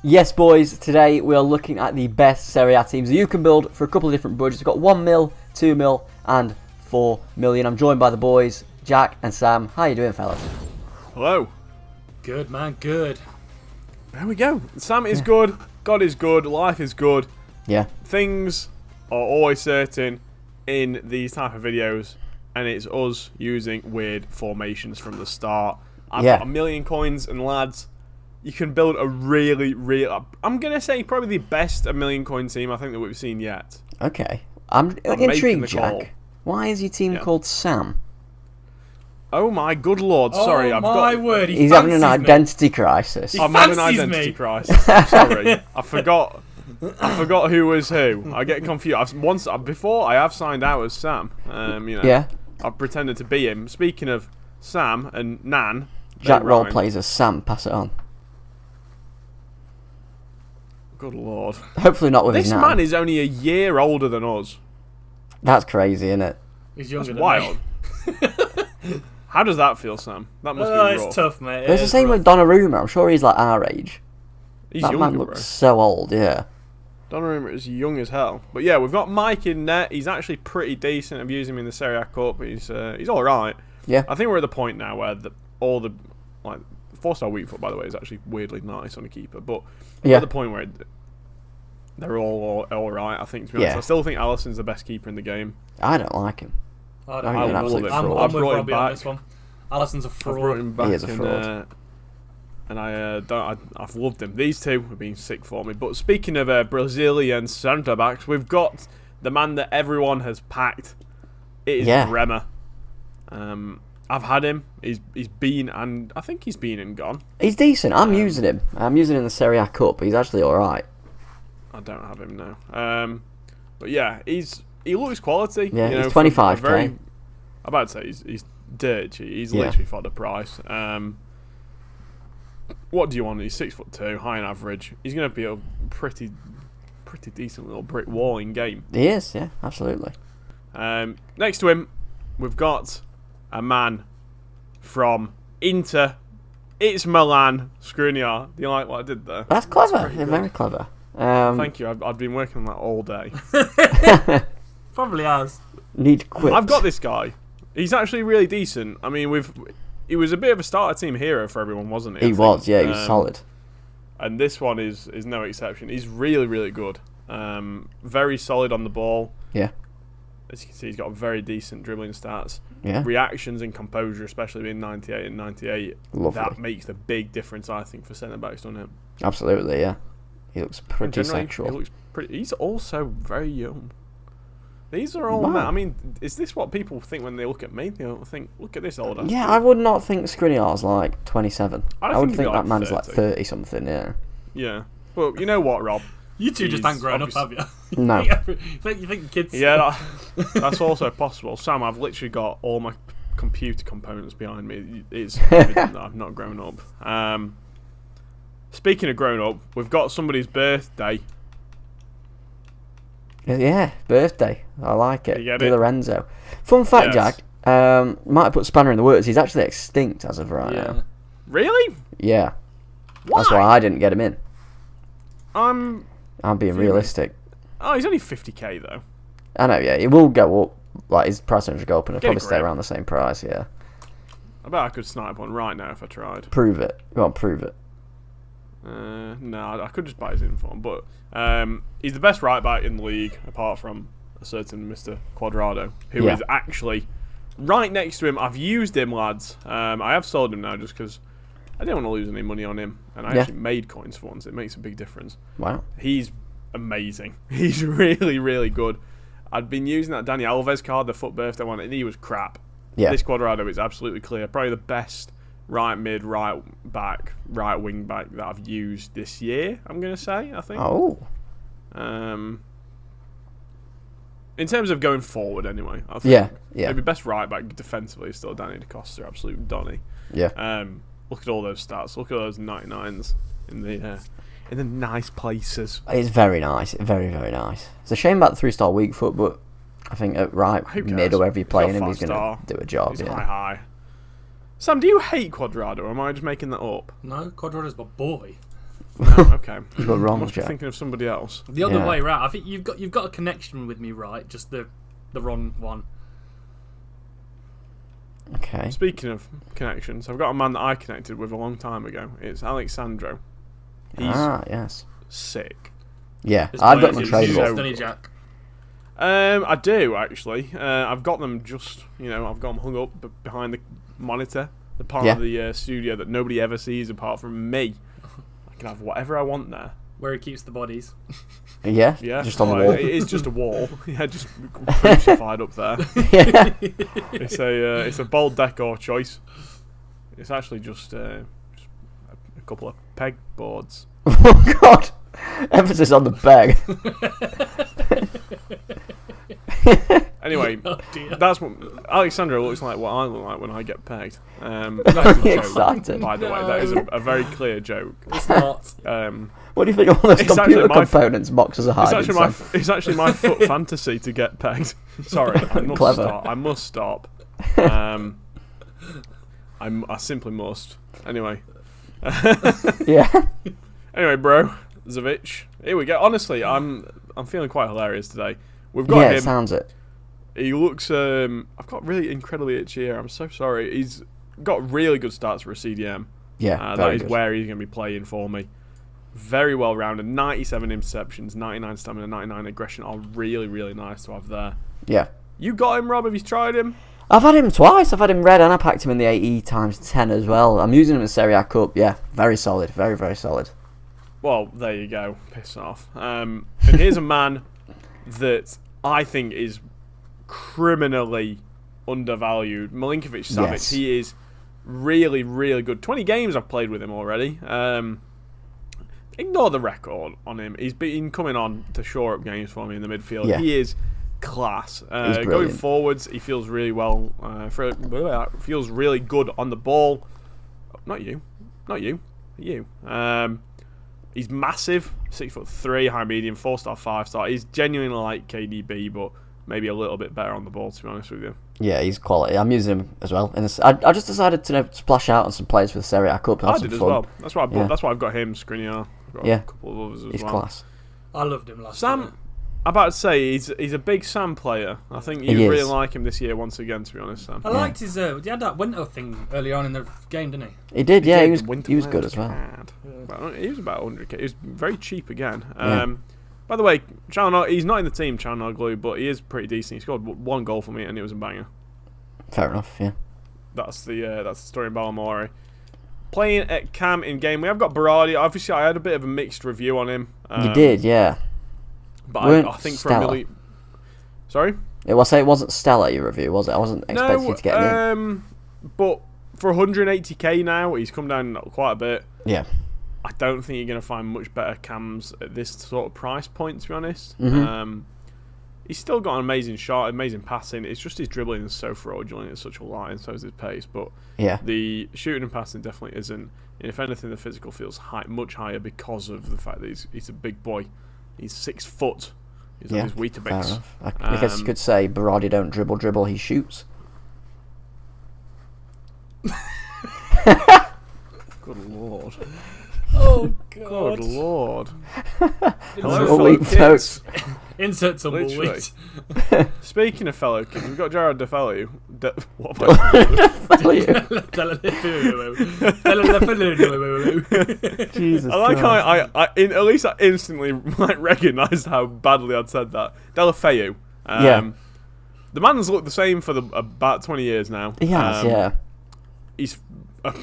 Yes, boys, today we are looking at the best Serie A teams that you can build for a couple of different budgets. We've got 1 mil, 2 mil, and 4 million. I'm joined by the boys, Jack and Sam. How you doing, fellas? Hello. Good, man, good. There we go. Sam is good, God is good, life is good. Yeah. Things are always certain in these type of videos, and it's us using weird formations from the start. I've got 1 million coins, and lads, you can build a really, I'm going to say probably the best 1 million coin team I think that we've seen yet. Okay. I'm intrigued, Jack. Why is your team called Sam? Oh my good lord, sorry. Oh my word, he's having an identity crisis. I'm having an identity crisis. I'm sorry. I forgot who was who. I get confused. Before I have signed out as Sam. Yeah. I've pretended to be him. Speaking of Sam and Nan, Jack role plays as Sam. Pass it on. Good lord. Hopefully not with his This nan. man is only a year older than us. That's crazy, isn't it? He's younger That's than wild. me. How does that feel, Sam? That must be rough. It's tough, mate. It's the same with Donnarumma. I'm sure he's like our age. He's that younger, man looks so old, yeah. Donnarumma is young as hell. But yeah, we've got Mike in net. He's actually pretty decent. I've used him in the Serie A Cup. He's all right. Yeah. I think we're at the point now where all the 4-star weak foot, by the way, is actually weirdly nice on a keeper. But we're at the point where they're all right. I think, to be honest, I still think Alisson's the best keeper in the game. I don't like him. I love him. I'm I've with brought him Robbie on back. this one. Alisson's a fraud. I've brought him back. He is a fraud. And I've loved him. These two have been sick for me. But speaking of Brazilian centre backs, we've got the man that everyone has packed. It is Bremer. I've had him. He's been, and I think he's been and gone. He's decent. I'm using him. I'm using him in the Serie A Cup. He's actually all right. I don't have him now. But yeah, he looks quality. Yeah, you know, he's 25k. I'm about to say he's dirt cheap. He's literally for the price. What do you want? He's 6'2", high and average. He's going to be a pretty decent little brick wall in game. He is, yeah, absolutely. Next to him, we've got a man from Inter. It's Milan Skriniar. Do you like what I did there? That's clever. Very clever. Thank you. I've been working on that all day. Probably has. Need quips. I've got this guy. He's actually really decent. I mean, he was a bit of a starter team hero for everyone, wasn't he? He was, yeah. He was solid. And this one is no exception. He's really, really good. Very solid on the ball. Yeah. As you can see, he's got very decent dribbling stats. Yeah. Reactions and composure, especially being 98 and 98. Lovely. That makes the big difference, I think, for centre backs, doesn't it? Absolutely, yeah. He looks pretty sexual. He looks pretty. He's also very young. These are all. I mean, is this what people think when they look at me? They don't think, look at this old ass. Yeah, I would not think Skriniar's like 27. I would think that like man's 30. like 30 something. Yeah. Yeah. Well, you know what, Rob? You two just ain't grown up, have you? No. You think kids? Yeah, that's also possible. Sam, I've literally got all my computer components behind me. It's evident that I've not grown up. Speaking of grown up, we've got somebody's birthday. Yeah, birthday. I like it. You get Di it? Lorenzo. Fun fact, Yes. Jack. Might have put spanner in the works. He's actually extinct as of right now. Really? Yeah. Why? That's why I didn't get him in. I'm being realistic. Oh, he's only 50k though. I know, yeah. It will go up. Like, his price range will go up and it'll Get a probably stay grip. around the same price, yeah. I bet I could snipe one right now if I tried. Prove it. Go on, prove it. No, I could just buy his inform, but he's the best right back in the league, apart from a certain Mr. Quadrado, who is actually right next to him. I've used him, lads. I have sold him now just because I didn't want to lose any money on him, and I actually made coins for once. It makes a big difference. Wow. He's amazing. He's really, really good. I'd been using that Dani Alves card, the FUT birthday one, and he was crap. Yeah. This Quadrado is absolutely clear. Probably the best right mid, right back, right wing back that I've used this year, I'm going to say, I think. Oh. In terms of going forward, anyway, I think Yeah. maybe best right back defensively is still Danny DaCosta, absolute Donny. Yeah. Look at all those stats. Look at those 99s in the nice places. It's very nice. Very, very nice. It's a shame about the 3-star weak foot, but I think at right mid or wherever you're playing him, he's going to do a job. He's high. Sam, do you hate Quadrado, or am I just making that up? No, Quadrado's my boy. No, okay. You got wrong, Must be Jack. thinking of somebody else. The other Yeah. way round. I think you've got a connection with me, right? Just the wrong one. Okay. Speaking of connections, I've got a man that I connected with a long time ago. It's Alexandro. He's Yes. sick. Yeah, This I've boy got them is tradable. huge, So- doesn't he, Jack? I do actually. I've got them just, I've got them hung up behind the monitor, the part of the studio that nobody ever sees apart from me. I can have whatever I want there. Where he keeps the bodies. Yeah, Yeah, just on the well, wall. It is just a wall. Yeah, just crucified up there. Yeah. It's a bold decor choice. It's actually just a couple of peg boards. Oh God! Emphasis on the bag. Anyway, Oh dear. that's what Alexandra looks like. What I look like when I get pegged. That is a joke, Excited. by the way. That is a very clear joke. It's not. What do you think all those It's actually computer my components boxes are hiding? It's actually my FUT fantasy to get pegged. Sorry, I must Clever. stop. I must stop. I simply must. Anyway. Yeah. Anyway, bro, Zavic. Here we go. Honestly, I'm feeling quite hilarious today. We've got Yeah, him. it sounds it. He looks. I've got really incredibly itchy ear. I'm so sorry. He's got really good stats for a CDM. Yeah, That very is good. where he's going to be playing for me. Very well rounded. 97 interceptions, 99 stamina, 99 aggression are really, really nice to have there. Yeah. You got him, Rob? Have you tried him? I've had him twice. I've had him red and I packed him in the 80x10 as well. I'm using him in Serie A Cup. Yeah, very solid. Very, very solid. Well, there you go. Piss off. And here's a man that I think is criminally undervalued. Milinkovic-Savic. Yes. He is really, really good. 20 games I've played with him already. Ignore the record on him. He's been coming on to shore up games for me in the midfield. Yeah. He is class. He's Going brilliant. forwards, he feels really well. Feels really good on the ball. Not you. You. He's massive. 6'3", high medium, 4-star, 5-star. He's genuinely like KDB, but maybe a little bit better on the ball, to be honest with you. Yeah, he's quality. I'm using him as well. And I just decided to splash out on some players for the Serie A Cup. And have I some did as fun. well. That's why I bought. Yeah. That's why I've got him, Skriniar. I've got Yeah. a couple of others as He's well. class. I loved him last Sam, year. I'm about to say he's a big Sam player. I think He you really is. like him this year once again. To be honest, Sam. I liked his. He had that winter thing early on in the game, didn't he? He did, yeah. did, He was the Winter he was good Wildcard. as well. He was about 100k. He was very cheap again. Yeah. By the way, he's not in the team, Çalhanoğlu, but he is pretty decent. He scored one goal for me, and it was a banger. Fair enough, yeah. That's the story in Ballamore. Playing at Cam in game, we have got Berardi. Obviously, I had a bit of a mixed review on him. You did, yeah. But Weren't I think for stellar. a million. Sorry. It wasn't stellar your review, was it? I wasn't expecting you to get him in. But for 180k now, he's come down quite a bit. Yeah. I don't think you're going to find much better cams at this sort of price point, to be honest. Mhm. He's still got an amazing shot, amazing passing. It's just his dribbling is so fraudulent at such a line, and so is his pace. But Yeah. the shooting and passing definitely isn't. And if anything, the physical feels much higher because of the fact that he's a big boy. He's 6 foot. He's on Yeah, his fair Weetabix. enough. I guess you could say Berardi don't dribble, he shoots. Good lord. Oh Good god! lord. Hello, fellow Tumbleweed, kids. Insert Literally. tumbleweed. Speaking of fellow kids, we've got Jared DeFelio. What have I Jesus I like Christ. how at least I instantly recognised how badly I'd said that. Delafeu. Yeah. The man's looked the same for about 20 years now. He has, yeah. He's a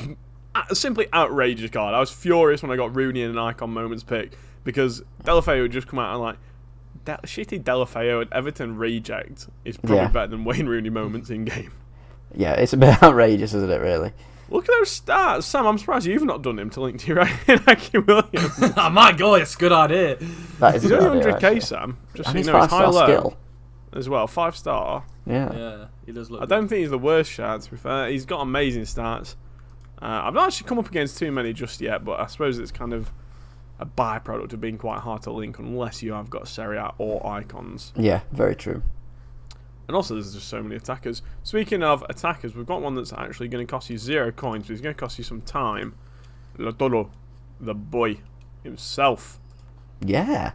simply outrageous card. I was furious when I got Rooney in an icon moments pick because Delafeu had just come out and like shitty Delafeu and Everton reject is probably better than Wayne Rooney moments in game. Yeah, it's a bit outrageous, isn't it, really? Look at those stats, Sam. I'm surprised you've not done him to link to your Inaki Williams. Oh my god, it's a good idea. That is He's a good only idea, 100k, actually. Sam. Just so And you he's know, it's 5-star high low skill. as well. 5-star. Yeah. Yeah, he does look. I don't think he's the worst shot, to be fair. He's got amazing stats. I've not actually come up against too many just yet, but I suppose it's kind of a byproduct of being quite hard to link unless you have got Serie A or icons. Yeah, very true. And also, there's just so many attackers. Speaking of attackers, we've got one that's actually going to cost you 0 coins, but it's going to cost you some time. Lotolo, the boy. himself. Yeah.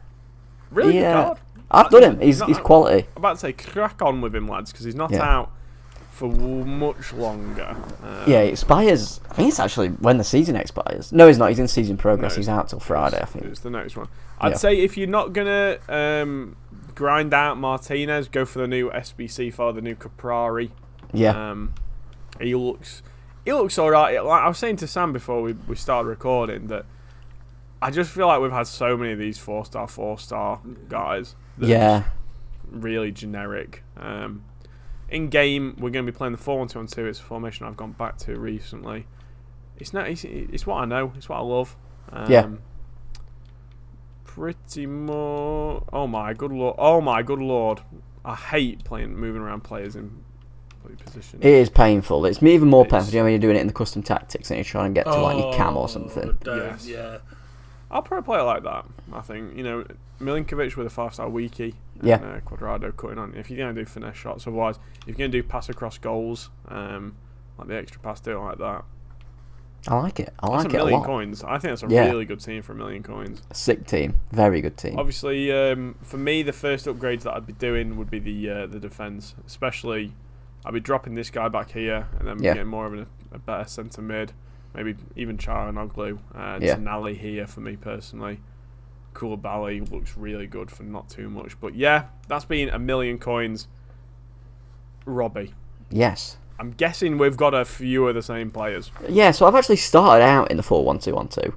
Really good card. I've done him. He's quality. I'm about to say crack on with him, lads, because he's not Yeah. out for much longer. Yeah, it expires. I think it's actually when the season expires. No, he's not. He's in season progress. No, he's out till Friday, I think. It's the next one. I'd say if you're not gonna grind out Martinez, go for the new SBC for the new Caprari. Yeah. He looks alright. Like I was saying to Sam before we started recording that I just feel like we've had so many of these 4-star guys. That are just really generic. In game, we're going to be playing the 4-1-2-1-2. It's a formation I've gone back to recently. It's what I know. It's what I love. Pretty much. Oh my good lord! I hate moving around players in position. It is painful. It's even more painful when you're doing it in the custom tactics and you're trying to get to like your cam or something. Yes. Yeah. I'll probably play it like that. I think Milinkovic with a 5-star wiki. Yeah. And Cuadrado cutting on. If you're going to do finesse shots, otherwise, if you're going to do pass across goals, like the extra pass, do it like that. I like it. I like that's it a lot. 1 million coins. I think that's a really good team for 1 million coins. Sick team. Very good team. Obviously, for me, the first upgrades that I'd be doing would be the defence. Especially, I'd be dropping this guy back here and then getting more of a better centre mid. Maybe even Charanoglu. Tonali here for me personally. Koulibaly looks really good for not too much. But yeah, that's been 1 million coins. Robbie. Yes. I'm guessing we've got a few of the same players. Yeah, so I've actually started out in the 4-1-2-1-2.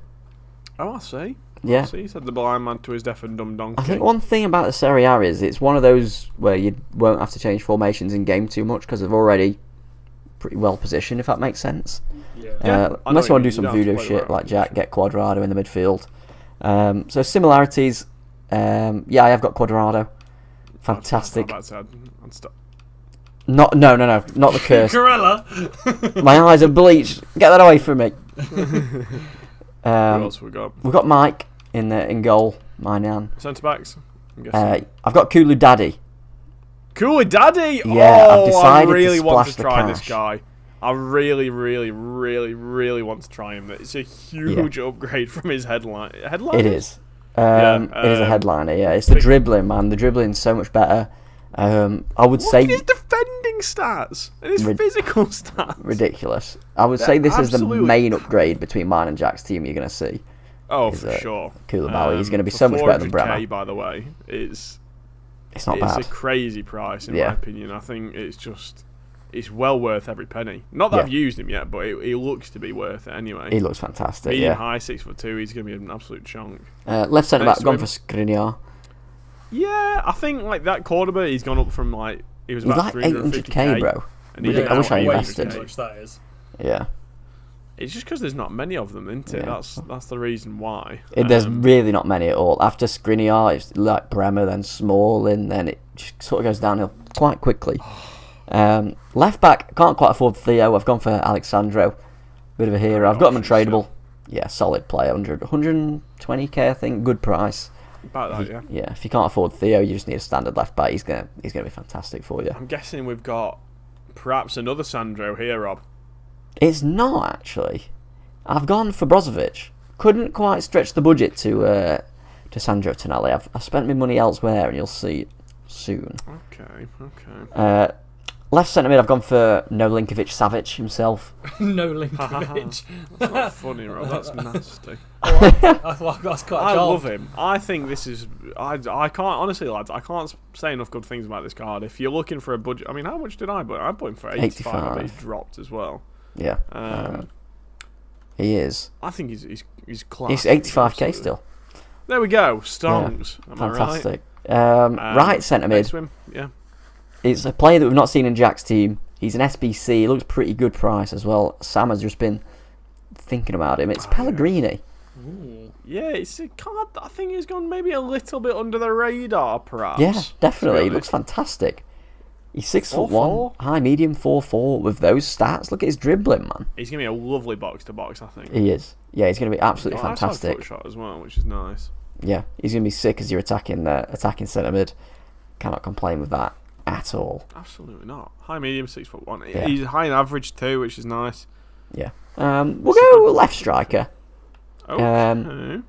Oh, I see. Yeah. I see. He said the blind man to his deaf and dumb donkey. I think one thing about the Serie A is it's one of those where you won't have to change formations in game too much because they're already pretty well positioned, if that makes sense. Yeah. Unless you want to do some voodoo shit like Jack, get Cuadrado in the midfield. So similarities, I have got Cuadrado. Fantastic. No, not the curse. Corella. My eyes are bleached. Get that away from me. Who else we got? We've got Mike in goal. My nan. Centre backs. I've got Kulu Daddy. Cool Daddy. Yeah, I've decided I really to want to splash the try this cash. guy. I really, really, really, really want to try him. It's a huge upgrade from his headline. It is. It is a headliner. Yeah, it's the dribbling, man. The dribbling's so much better. I would say his defending stats and his physical stats. Ridiculous. I would say this is the main upgrade between mine and Jack's team you're going to see. Oh, for sure. Koulibaly. He's going to be so much better than Bremer. By the way, it's not bad. It's a crazy price in my opinion. I think it's well worth every penny. Not that I've used him yet, but he looks to be worth it anyway. He looks fantastic. Medium high, 6'2". He's going to be an absolute chunk. Left centre back gone for Skriniar. Yeah, I think like that Cordoba, he's gone up from he was about 800k, bro. And I wish I invested. That is. Yeah. It's just because there's not many of them, isn't it? Yeah. That's the reason why. There's really not many at all. After Skriniar, it's like Bremer, then Smalling, then it just sort of goes downhill quite quickly. Left back, can't quite afford Theo. I've gone for Alexandro. Bit of a hero. I've got him untradeable. Yeah, solid player. 120k, I think. Good price. About that, Yeah, if you can't afford Theo, you just need a standard left back. He's gonna be fantastic for you. I'm guessing we've got perhaps another Sandro here, Rob. It's not actually. I've gone for Brozovic. Couldn't quite stretch the budget to Sandro Tonali. I've spent my money elsewhere, and you'll see it soon. Okay. Left centre mid, I've gone for No Linkovic Savic himself. No Linkovic. That's not funny, Rob. That's nasty. That's quite I love him. I think this is. I can't honestly, lads. I can't say enough good things about this card. If you're looking for a budget, I mean, how much did I put? I put him for 85. But he's dropped as well. Yeah. He is. I think he's class. He's 85k still. There we go. Stongs. Yeah. Fantastic. Right centre mid. Yeah. It's a player that we've not seen in Jack's team. He's an SBC. He looks pretty good price as well. Sam has just been thinking about him. It's Pellegrini. Ooh. Yeah, it's a card that I think has gone maybe a little bit under the radar, perhaps. Yeah, definitely. He looks fantastic. He's 6'1", high, medium, 4'4". With those stats, look at his dribbling, man. He's going to be a lovely box-to-box, I think. He is. Yeah, he's going to be absolutely fantastic. Foot shot as well, which is nice. Yeah, he's going to be sick as your attacking centre mid. Cannot complain with that at all. Absolutely not. High, medium, 6'1". Yeah. He's high in average too, which is nice. Yeah. We'll go left striker. Okay.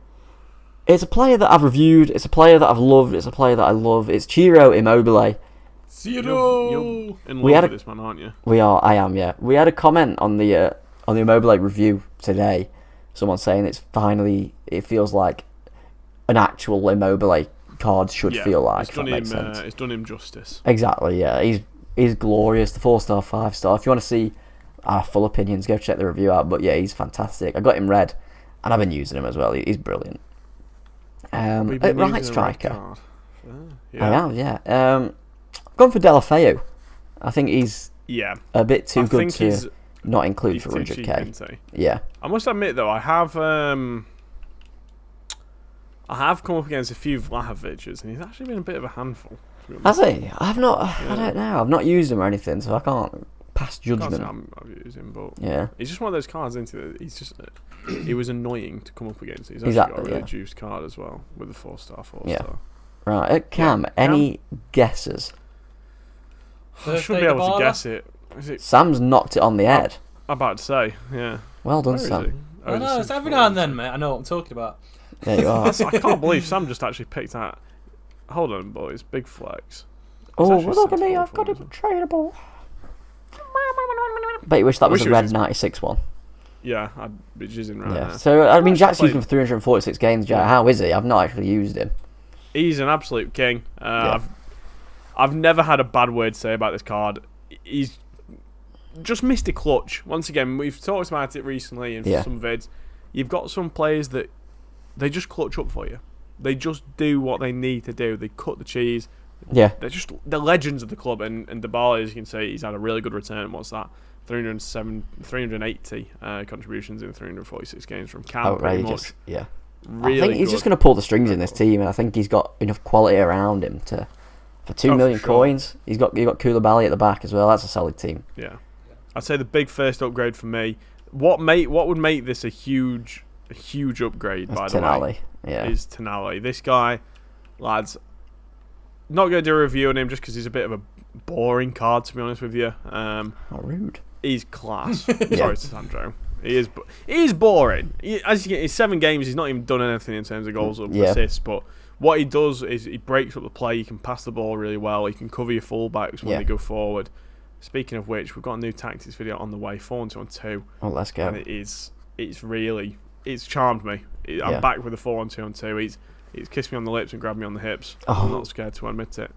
It's a player that I've reviewed. It's a player that I've loved. It's a player that I love. It's Ciro Immobile. Zero. In We love had with this man, aren't you? We are. I am. Yeah. We had a comment on the Immobile review today. Someone saying it feels like an actual Immobile card should feel like. It's done him justice. Exactly. Yeah. He's glorious. The 4-star, 5-star. If you want to see our full opinions, go check the review out. But yeah, he's fantastic. I got him red, and I've been using him as well. He's brilliant. Right striker. Yeah. I have. Yeah. Gone for Delafeu. I think he's a bit too good to not include for 100k. Yeah. I must admit though, I have come up against a few Vlahoviches, and he's actually been a bit of a handful. Has he? I've not. I don't know. I've not used him or anything, so I can't pass judgment. I've used him, but yeah, he's just one of those cards, isn't he? He's just he was annoying to come up against. He's actually got a really juiced card as well with a 4-star, 4-star. Yeah. Right, Cam. Any guesses? I should be able to guess it. Sam's knocked it on the head. I'm about to say, yeah. Well done, Sam. I know, it's every now and then, mate. I know what I'm talking about. There you are. I can't believe Sam just actually picked out. Hold on, boys. Big flex. Oh, look at me. I've got him tradable. Bet you wish that was a red 96 one. Yeah, I'd be jizzing right now. So, I mean, Jack's used him for 346 games, Jack. How is he? I've not actually used him. He's an absolute king. I've never had a bad word to say about this card. He's just missed a clutch. Once again, we've talked about it recently in some vids. You've got some players that they just clutch up for you. They just do what they need to do. They cut the cheese. Yeah. They're legends of the club. And Dybala, as you can see, he's had a really good return. What's that? 380 contributions in 346 games from Cam. Outrageous. Pretty much. Yeah. Really I think he's just going to pull the strings in this team, and I think he's got enough quality around him for 2 million coins. You've got Koulibaly at the back as well. That's a solid team. Yeah. I'd say the big first upgrade for me. What would make this a huge upgrade? That's by the way, is Tonali. This guy, lads. Not going to do a review on him just because he's a bit of a boring card, to be honest with you. How rude. He's class. Sorry, Sandro. He is boring. As you get, in 7 games, he's not even done anything in terms of goals or assists. But what he does is he breaks up the play. He can pass the ball really well. He can cover your fullbacks when they go forward. Speaking of which, we've got a new tactics video on the way, 4-on-2-on-2. Oh, let's go. And it's charmed me. I'm back with the 4-on-2-on-2. He's kissed me on the lips and grabbed me on the hips. I'm not scared to admit it.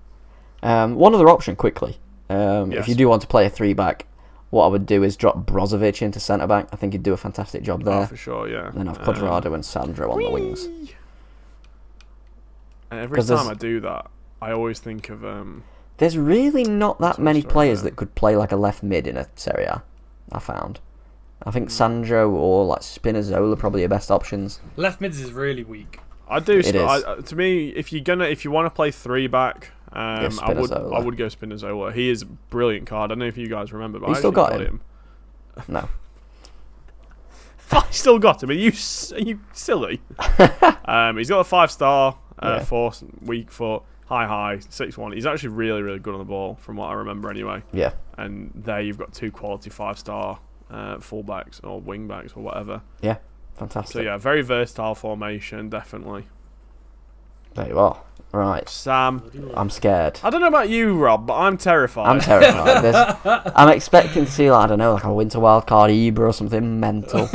One other option, quickly. If you do want to play a 3-back, what I would do is drop Brozovic into centre-back. I think he'd do a fantastic job there. Oh, for sure, yeah. And then have Cuadrado and Sandro on the wings. And every time I do that, I always think of... there's really not that many players that could play like a left mid in a Serie A, I found. I think Sandro or like Spinazzola are probably your best options. Left mids is really weak. I do. To me, if you want to play 3-back, I would go Spinazzola. He is a brilliant card. I don't know if you guys remember, but I still got him. No. I still got him. Are you silly? He's got a 5-star, force, weak foot, high, 6'1". He's actually really, really good on the ball, from what I remember anyway. Yeah. And there you've got 2 quality 5-star fullbacks or wingbacks or whatever. Yeah. Fantastic. So yeah, very versatile formation, definitely. There you are. Right. Sam. I'm scared. I don't know about you, Rob, but I'm terrified. I'm terrified. I'm expecting to see, like, I don't know, like a winter wildcard Ibra or something mental.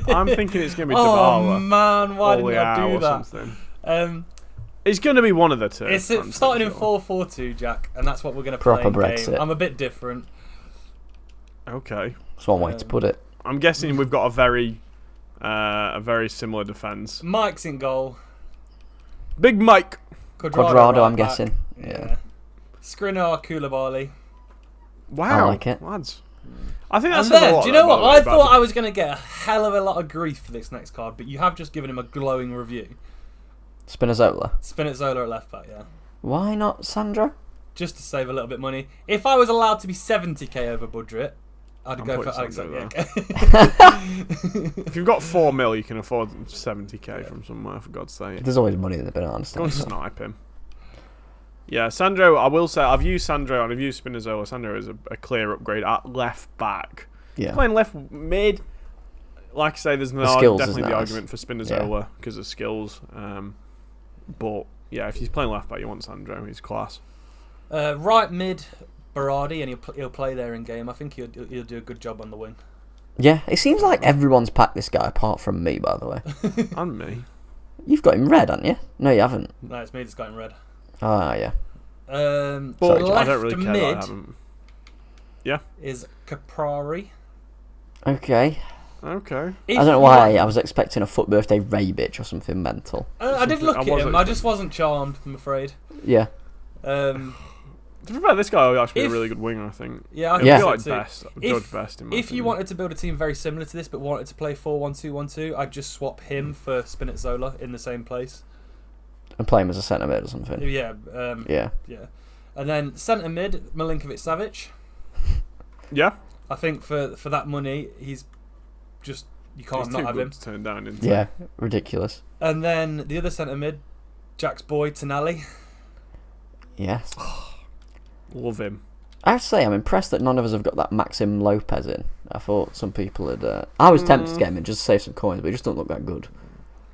I'm thinking it's going to be Dybala. Oh man, why didn't I do that? Something. It's going to be one of the two. It's starting in 4-4-2, Jack, and that's what we're going to play. Proper in Brexit. game. I'm a bit different. Okay. That's one way to put it. I'm guessing we've got a very similar defence. Mike's in goal. Big Mike. Cuadrado, right I'm guessing. Yeah. Skriniar, Koulibaly. Wow. I like it. Lads. I think that's and then, do you know what? I thought I was going to get a hell of a lot of grief for this next card, but you have just given him a glowing review. Spinazzola at left back, yeah. Why not Sandro? Just to save a little bit of money. If I was allowed to be 70k over budget, I'd go for Alexander. If you've got 4 mil, you can afford 70k from somewhere, for God's sake. There's always money in the banana stand. Go and snipe him. Yeah, Sandro, I will say, I've used Sandro and I've used Spinazzola. Sandro is a clear upgrade at left back. Yeah. Playing left mid, like I say, there's skills is definitely the nice. argument for Spinazzola because of skills. But yeah, if he's playing left back, you want Sandro. He's class. Right mid, Berardi, and he'll play there in game. I think he'll do a good job on the wing. Yeah, it seems like everyone's packed this guy apart from me, by the way. And me. You've got him red, haven't you? No, you haven't. No, it's me that's got him red. Ah, yeah. But Sorry, left I don't really care mid that I haven't. Yeah. is Caprari. Okay. Okay. I don't know why I was expecting a FUT birthday Rebic or something mental. I did look I at was him. I just wasn't charmed, I'm afraid. Yeah. To be fair, this guy would actually be a really good winger, I think. Yeah, I He'd think be so like too. best. George Best in my If you opinion. wanted to build a team very similar to this, but wanted to play 4-1-2-1-2, I'd just swap him for Spinazzola in the same place. And play him as a centre mid or something. Yeah. Yeah. Yeah. And then centre mid, Milinkovic-Savic. Yeah. I think for that money, he's just you can't He's not too have good him. to turn down, isn't Yeah. Ridiculous. And then the other centre mid, Jack's boy Tonali. Yes. he? Love him. I have to say, I'm impressed that none of us have got that Maxim Lopez in. I thought some people had... I was tempted to get him in just to save some coins, but he just don't look that good.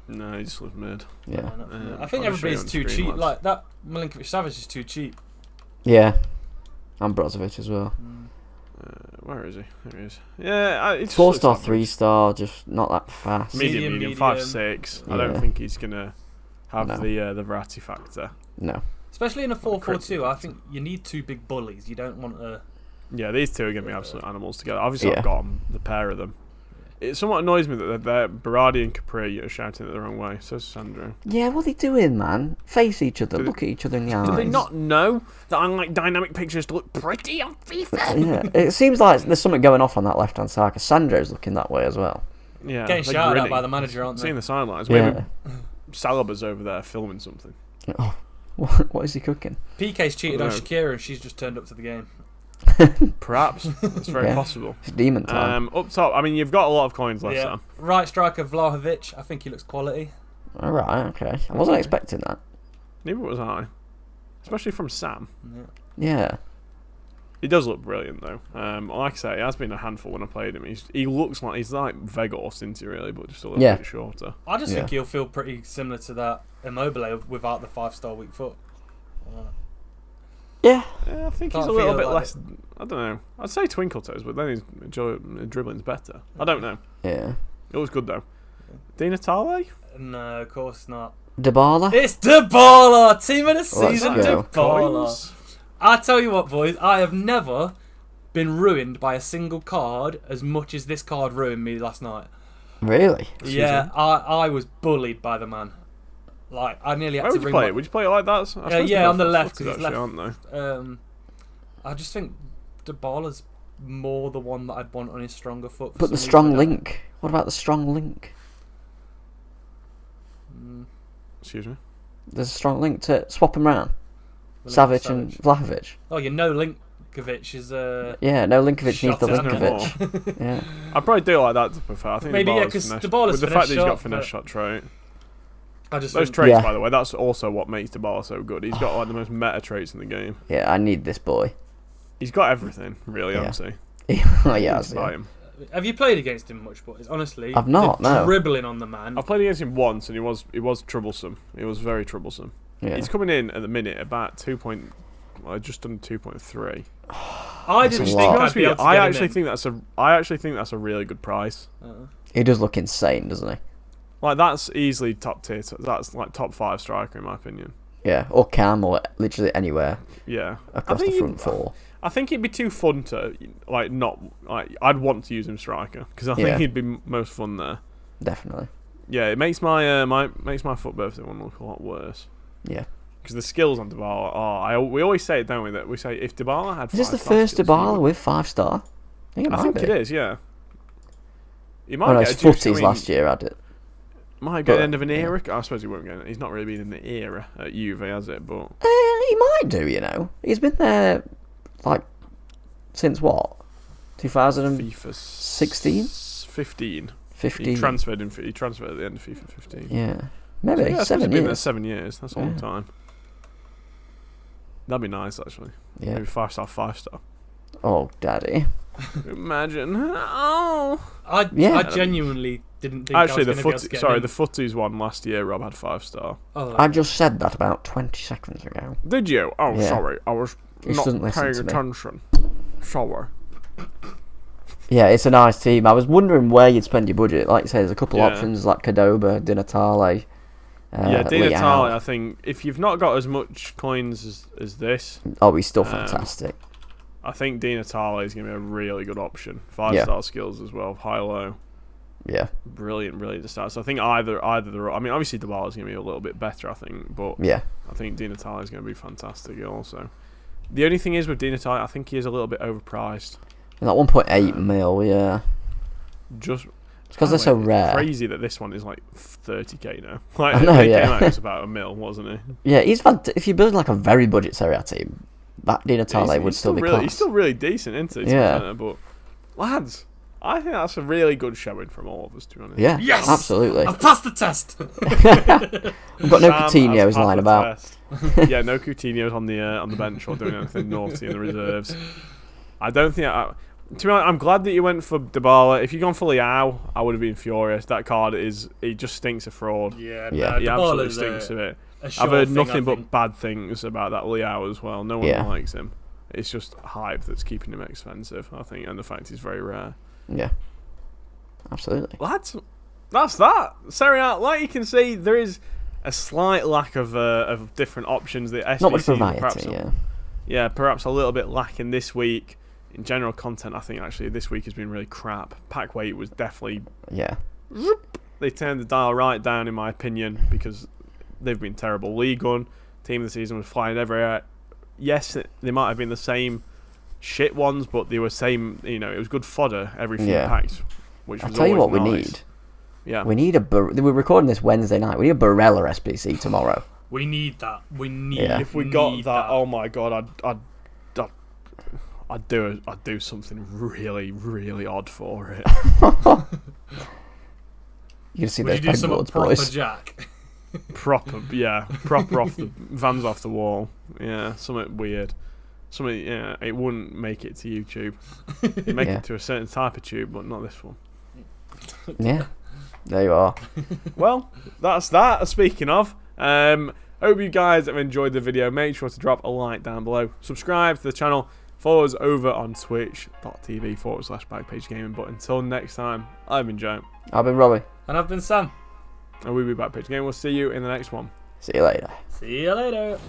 No, he just loves mid. Yeah. I think I'll show you everybody's on too screen, cheap. lads. Like that Milinkovic-Savic is too cheap. Yeah. And Brozovic as well. Where is he? There he is. Yeah, it's 4-star, just 3-star, just not that fast. medium, 5-6. I don't Yeah. think he's gonna have No. the Verratti factor. No. Especially in a 4-4-2, I Crazy. think you need two big bullies. You don't want a... Yeah, these two are gonna be absolute animals together. Obviously, Yeah. I've got 'em, the pair of them. It somewhat annoys me that they're Berardi and Capri are shouting it the wrong way. So Sandro. Yeah, what are they doing, man? Face each other, Do they- look at each other in the eyes. Do they not know that I like dynamic pictures to look pretty on FIFA? Yeah, it seems like there's something going off on that left-hand side, because Sandro's looking that way as well. Yeah, Getting they're shouted at grinning. by the manager, aren't they? Seeing the sidelines. Yeah. Maybe Salaba's over there filming something. Oh, what is he cooking? PK's cheated on No. Shakira and she's just turned up to the game. Perhaps. That's very Yeah. possible. It's demon time. Up top, I mean, you've got a lot of coins left, Sam. Right striker Vlahovic, I think he looks quality. Alright, okay. I wasn't expecting that. Neither was I. Especially from Sam. Yeah. He does look brilliant, though. Like I say, it has been a handful when I played him. He looks like he's like Vegas, isn't he, really, but just a little bit shorter. I just think Yeah. he'll feel pretty similar to that Immobile without the 5-star weak foot. Yeah. Yeah, I think Can't he's a little feel bit like less. I don't know. I'd say twinkle toes, but then his dribbling's better. I don't know. Yeah. It was good though. Di Natale? No, of course not. Dybala? It's Dybala! Team of the Let's season, go. Dybala. Coins? I tell you what, boys, I have never been ruined by a single card as much as this card ruined me last night. Really? Yeah, I was bullied by the man. Like, I nearly had Where to would you ring play my- it? Would you play it like that? I suppose yeah, they're on the both left, footed 'cause he's actually, left. aren't they? I just think Dybala's more the one that I'd want on his stronger foot. for But the some strong reason, I don't link. What about the strong link? Excuse me. There's a strong link to swap them round. know. Savic and Vlahovic. Oh, you know Linkovic is Yeah, no, Linkovic needs shot the it, hasn't Linkovic. Yeah. I'd probably do it like that to prefer. I think Maybe, yeah, Dybala's 'cause finesse- Dybala's with the finesse fact that he's got shot, finesse but- shot trait. I just Those think, traits, Yeah. by the way, that's also what makes Dybala so good. He's got like the most meta traits in the game. Yeah, I need this boy. He's got everything, really, Yeah. honestly. Oh, yeah, Need to buy him. have you played against him much, boys? Honestly, I've not, the no. dribbling on the man. I've played against him once, and he was troublesome. He was very troublesome. Yeah. He's coming in at the minute about just under 2.3. I didn't a think lot. I'd be able to I get him actually in. think that's a really good price. He does look insane, doesn't he? Like that's easily top tier. That's like top 5 striker in my opinion. Yeah, or Cam, or literally anywhere Yeah, across the think front four. I think it'd be too fun to like not like. I'd want to use him striker because I think Yeah. he'd be most fun there. Definitely. Yeah, it makes my makes my foot birthday one look a lot worse. Yeah. Because the skills on Dybala are. We always say it, don't we? That we say if Dybala had. Is this the 5-star first skills, he Dybala would- with 5-star? I think it I might think be. it is. Yeah. He might Oh no, get his a juice, I footies mean, last year had it. Might get But, the end of an yeah. era. I suppose he won't get. He's not really been in the era at Juve, has it? But He might do, you know. He's been there, like, since what? 2016? FIFA 15. 15? He transferred at the end of FIFA 15. Yeah. Maybe, So, yeah, I suppose 7 he's been there years. 7 years. That's a long Yeah. time. That'd be nice, actually. Yeah. Maybe 5-star, 5-star. Oh, daddy. Imagine. Oh. I genuinely didn't think Actually, I was going to the footies one last year, Rob had 5-star. Oh, I just said that about 20 seconds ago. Did you? Oh, Yeah. sorry. I was He not doesn't listen paying to me. attention. Sorry. Yeah, it's a nice team. I was wondering where you'd spend your budget. Like you say, there's a couple options like Cordoba, Di Natale. Di Natale, I think, if you've not got as much coins as this... Oh, he's still fantastic. I think Di Natale is going to be a really good option. 5-star skills as well, high-low. Yeah. Brilliant to start. So I think either I mean, obviously Dybala is going to be a little bit better, I think, but yeah, I think Di Natale is going to be fantastic also. The only thing is with Di Natale, I think he is a little bit overpriced. Like 1.8 mil, yeah. Just because they're so rare. Crazy that this one is like 30k now. Like, I know, it yeah. came out, it was about a mil, wasn't it? Yeah, he's if you build like a very budget Serie A team, that Di Natale would still be class. He's still really decent, isn't he? Yeah. But lads, I think that's a really good showing from all of us, to be honest. Yeah, yes! Absolutely. I've passed the test. We've got no Coutinho's lying about. Yeah, no Coutinho's on the bench or doing anything naughty in the reserves. I don't think. To be honest, I'm glad that you went for Dybala. If you'd gone for Leao, I would have been furious. That card he just stinks of fraud. Yeah, Yeah. no, He absolutely stinks of it. I've heard nothing but bad things about that Leao as well. No one likes him. It's just hype that's keeping him expensive, I think, and the fact he's very rare. Yeah, absolutely. Lads, that's that. Serie A, like you can see, there is a slight lack of different options. The SBC Not much perhaps variety, perhaps a little bit lacking this week. In general content, I think actually this week has been really crap. Pack weight was definitely... Yeah. They turned the dial right down, in my opinion, because they've been terrible. League One, team of the season was flying everywhere. Yes, they might have been the same shit ones, but they were same. It was good fodder every few packs, which was I'll tell you what nice. we need. Yeah, we need we're recording this Wednesday night. We need a Barella SBC tomorrow. We need that. We need. Yeah. If we got that, oh my god, I'd do something really, really odd for it. You can see Would those you do some pegboards, proper boys. Jack? proper off the Vans off the wall. Yeah, something weird. Something, it wouldn't make it to YouTube. It'd make it to a certain type of tube, but not this one. Yeah, there you are. Well, that's that. Speaking of, hope you guys have enjoyed the video. Make sure to drop a like down below. Subscribe to the channel. Follow us over on twitch.tv/Backpage Gaming. But until next time, I've been Joe. I've been Robbie. And I've been Sam. And we'll be Backpage Gaming. We'll see you in the next one. See you later. See you later.